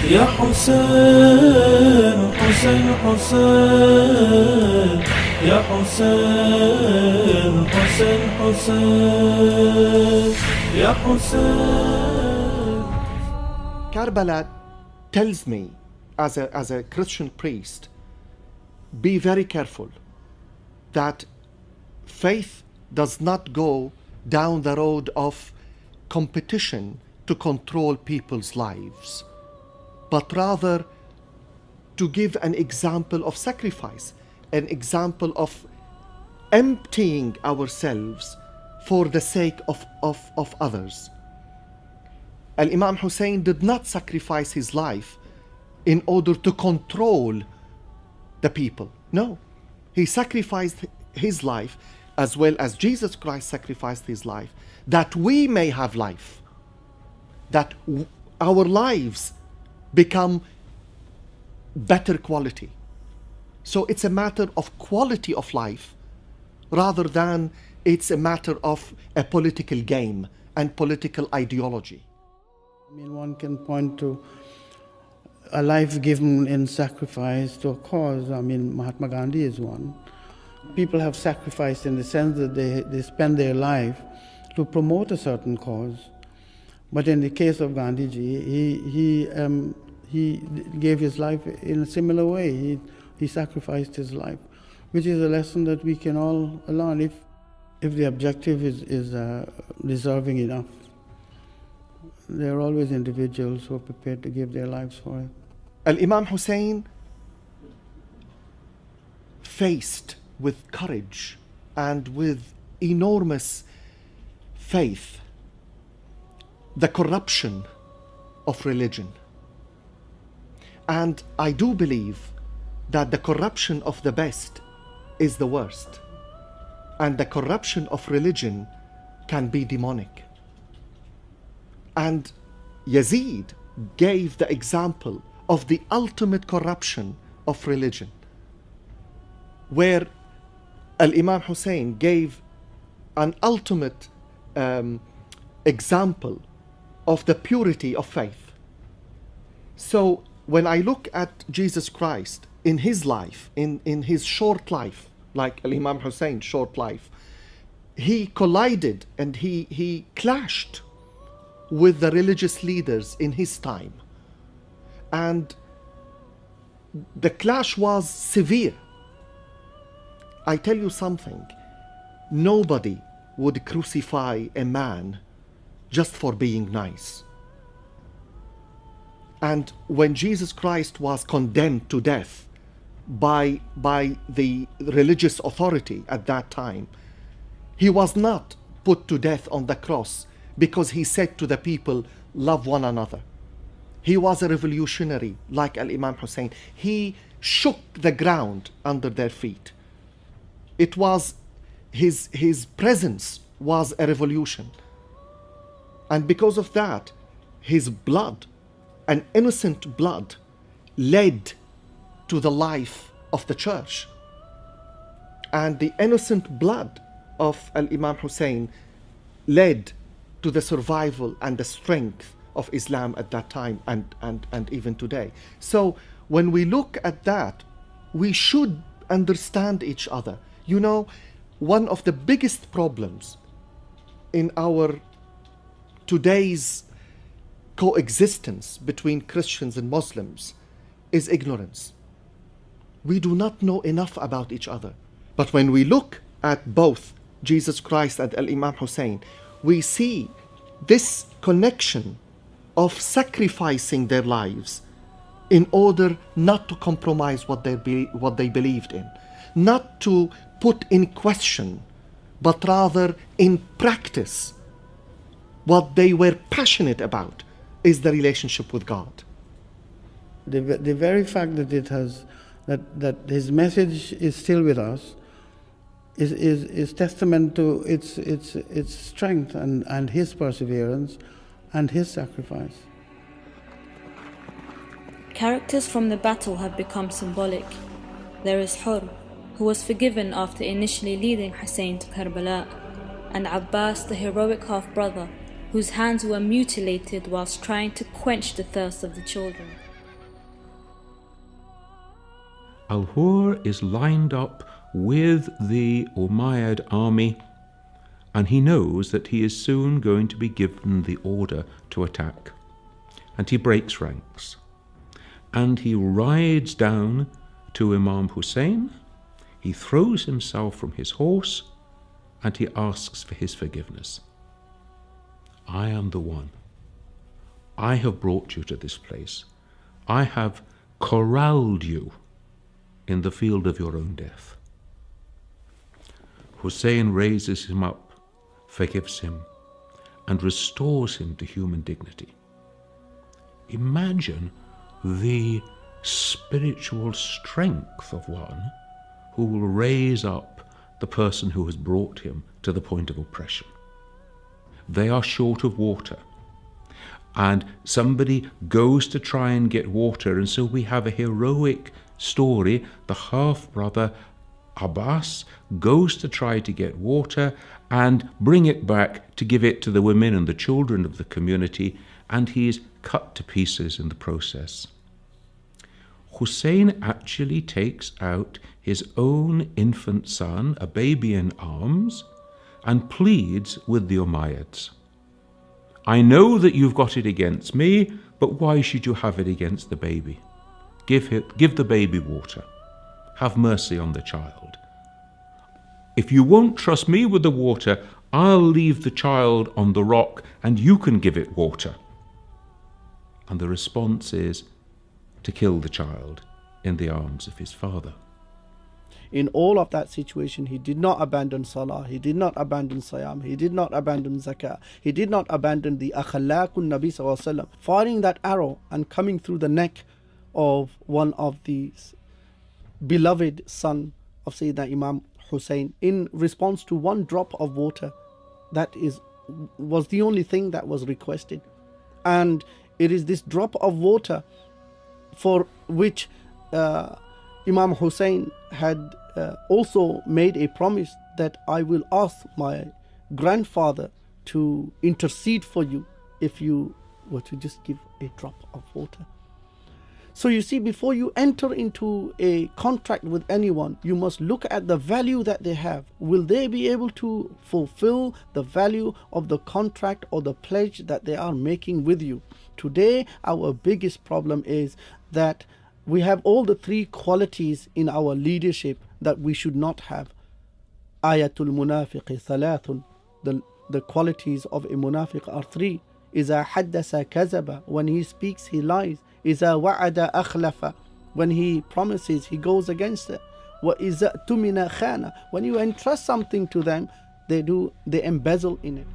يا حسين حسين حسين يا حسين حسين حسين يا حسين. Karbala tells me as a Christian priest, be very careful that faith does not go down the road of competition to control people's lives, but rather to give an example of sacrifice, an example of emptying ourselves for the sake of others. Al-Imam Hussein did not sacrifice his life in order to control the people. No, he sacrificed his life as well as Jesus Christ sacrificed his life, that we may have life, that our lives become better quality. So it's a matter of quality of life rather than it's a matter of a political game and political ideology. I mean, one can point to a life given in sacrifice to a cause. I mean, Mahatma Gandhi is one. People have sacrificed in the sense that they spend their life to promote a certain cause. But in the case of Gandhiji, he gave his life in a similar way. He sacrificed his life, which is a lesson that we can all learn if the objective is deserving enough. There are always individuals who are prepared to give their lives for it. Al-Imam Hussein faced with courage and with enormous faith the corruption of religion. And I do believe that the corruption of the best is the worst. And the corruption of religion can be demonic. And Yazid gave the example of the ultimate corruption of religion, where Al-Imam Hussein gave an ultimate example of the purity of faith. So when I look at Jesus Christ in his life, in his short life, like Al-Imam Hussein's short life, he collided and he clashed with the religious leaders in his time. And the clash was severe. I tell you something, nobody would crucify a man just for being nice. And when Jesus Christ was condemned to death by the religious authority at that time, he was not put to death on the cross because he said to the people, love one another. He was a revolutionary like Al-Imam Hussein. He shook the ground under their feet. It was his presence was a revolution. And because of that, his blood, an innocent blood, led to the life of the church. And the innocent blood of Al-Imam Hussein led to the survival and the strength of Islam at that time and even today. So when we look at that, we should understand each other. You know, one of the biggest problems in our today's coexistence between Christians and Muslims is ignorance. We do not know enough about each other. But when we look at both Jesus Christ and Al-Imam Hussein, we see this connection of sacrificing their lives in order not to compromise what they believed in, not to put in question, but rather in practice what they were passionate about is the relationship with God. The very fact that that his message is still with us is testament to its strength and his perseverance and his sacrifice. Characters from the battle have become symbolic. There is Hur, who was forgiven after initially leading Hussein to Karbala, and Abbas, the heroic half-brother, whose hands were mutilated whilst trying to quench the thirst of the children. Al-Hur is lined up with the Umayyad army, and he knows that he is soon going to be given the order to attack. And he breaks ranks. And he rides down to Imam Hussein, he throws himself from his horse, and he asks for his forgiveness. I am the one. I have brought you to this place. I have corralled you in the field of your own death. Hussein raises him up, forgives him, and restores him to human dignity. Imagine the spiritual strength of one who will raise up the person who has brought him to the point of oppression. They are short of water, and somebody goes to try and get water, and so we have a heroic story. The half-brother Abbas goes to try to get water and bring it back to give it to the women and the children of the community, and he is cut to pieces in the process. Hussein actually takes out his own infant son, a baby in arms, and pleads with the Umayyads. I know that you've got it against me, but why should you have it against the baby? Give the baby water. Have mercy on the child. If you won't trust me with the water, I'll leave the child on the rock and you can give it water. And the response is to kill the child in the arms of his father. In all of that situation, he did not abandon Salah, he did not abandon Siyam, he did not abandon Zakah, he did not abandon the Akhlaqun Nabi Sallallahu Alaihi Wasallam. Firing that arrow and coming through the neck of one of the beloved son of Sayyidina Imam Hussein in response to one drop of water, that was the only thing that was requested. And it is this drop of water for which Imam Hussein had also made a promise that I will ask my grandfather to intercede for you if you were to just give a drop of water. So you see, before you enter into a contract with anyone, you must look at the value that they have. Will they be able to fulfill the value of the contract or the pledge that they are making with you? Today, our biggest problem is that we have all the three qualities in our leadership that we should not have. Ayatul munafiqi thalathun. The qualities of a munafiq are three. Iza haddasa kazaba. When he speaks, he lies. Iza wa'ada akhlafa. When he promises, he goes against it. Wa iza tumina khana. When you entrust something to them, they embezzle in it.